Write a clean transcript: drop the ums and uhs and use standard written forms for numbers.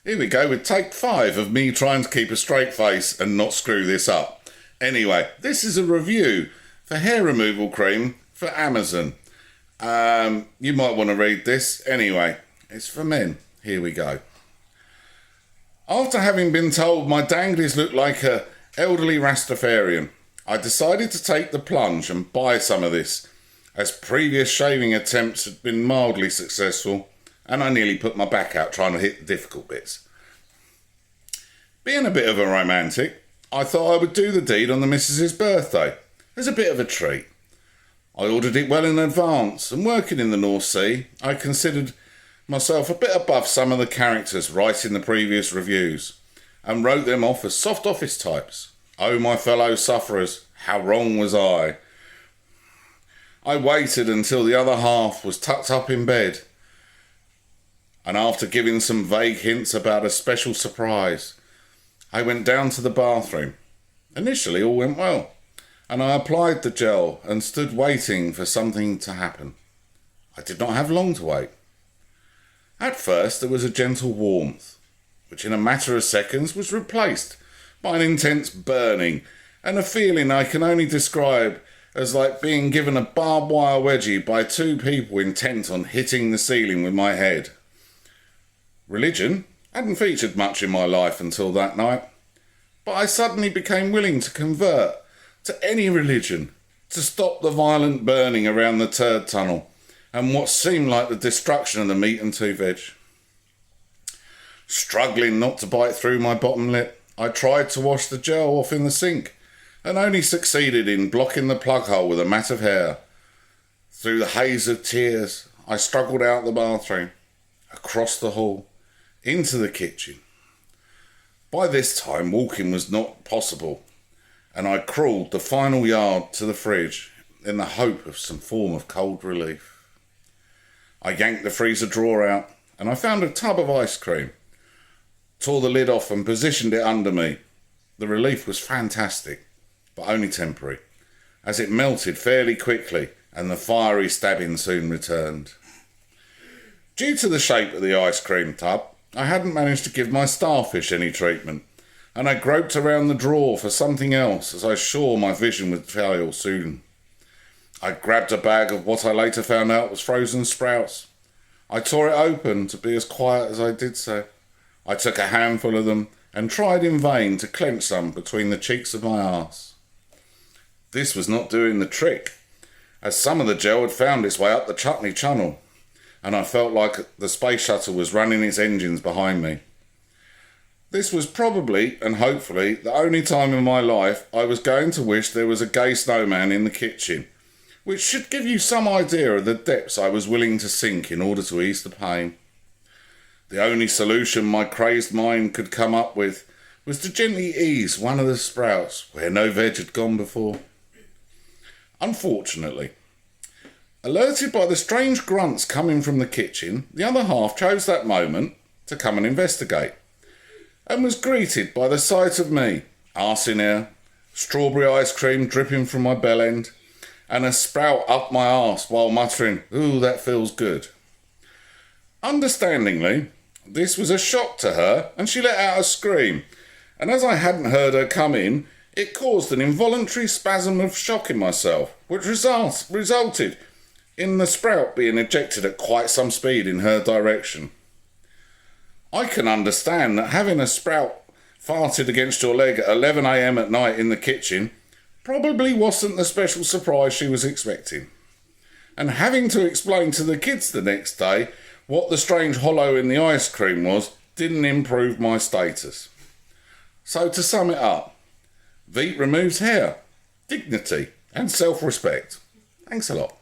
Here we go with take 5 of me trying to keep a straight face and not screw this up. Anyway, this is a review for hair removal cream for Amazon. You might want to read this. Anyway, it's for men. Here we go. After having been told my danglies look like a elderly Rastafarian, I decided to take the plunge and buy some of this, as previous shaving attempts had been mildly successful, and I nearly put my back out trying to hit the difficult bits. Being a bit of a romantic, I thought I would do the deed on the missus's birthday, as a bit of a treat. I ordered it well in advance, and working in the North Sea, I considered myself a bit above some of the characters writing the previous reviews, and wrote them off as soft office types. Oh, my fellow sufferers, how wrong was I? I waited until the other half was tucked up in bed, and after giving some vague hints about a special surprise, I went down to the bathroom. Initially all went well, and I applied the gel and stood waiting for something to happen. I did not have long to wait. At first there was a gentle warmth, which in a matter of seconds was replaced by an intense burning and a feeling I can only describe as like being given a barbed wire wedgie by two people intent on hitting the ceiling with my head. Religion hadn't featured much in my life until that night, but I suddenly became willing to convert to any religion to stop the violent burning around the turd tunnel and what seemed like the destruction of the meat and two veg. Struggling not to bite through my bottom lip, I tried to wash the gel off in the sink and only succeeded in blocking the plug hole with a mat of hair. Through the haze of tears, I struggled out the bathroom, across the hall, into the kitchen. By this time, walking was not possible, and I crawled the final yard to the fridge in the hope of some form of cold relief. I yanked the freezer drawer out, and I found a tub of ice cream, tore the lid off and positioned it under me. The relief was fantastic, but only temporary, as it melted fairly quickly and the fiery stabbing soon returned. Due to the shape of the ice cream tub, I hadn't managed to give my starfish any treatment, and I groped around the drawer for something else as I was sure my vision would fail soon. I grabbed a bag of what I later found out was frozen sprouts. I tore it open to be as quiet as I did so. I took a handful of them and tried in vain to clench some between the cheeks of my arse. This was not doing the trick, as some of the gel had found its way up the chutney channel, and I felt like the space shuttle was running its engines behind me. This was probably, and hopefully, the only time in my life I was going to wish there was a gay snowman in the kitchen, which should give you some idea of the depths I was willing to sink in order to ease the pain. The only solution my crazed mind could come up with was to gently ease one of the sprouts where no veg had gone before. Unfortunately, alerted by the strange grunts coming from the kitchen, the other half chose that moment to come and investigate, and was greeted by the sight of me, arse in air, strawberry ice cream dripping from my bell end, and a sprout up my arse while muttering, "Ooh, that feels good." Understandingly, this was a shock to her, and she let out a scream, and as I hadn't heard her come in, it caused an involuntary spasm of shock in myself, which resulted in the sprout being ejected at quite some speed in her direction. I can understand that having a sprout farted against your leg at 11 a.m. at night in the kitchen probably wasn't the special surprise she was expecting. And having to explain to the kids the next day what the strange hollow in the ice cream was didn't improve my status. So to sum it up, Veet removes hair, dignity and self-respect. Thanks a lot.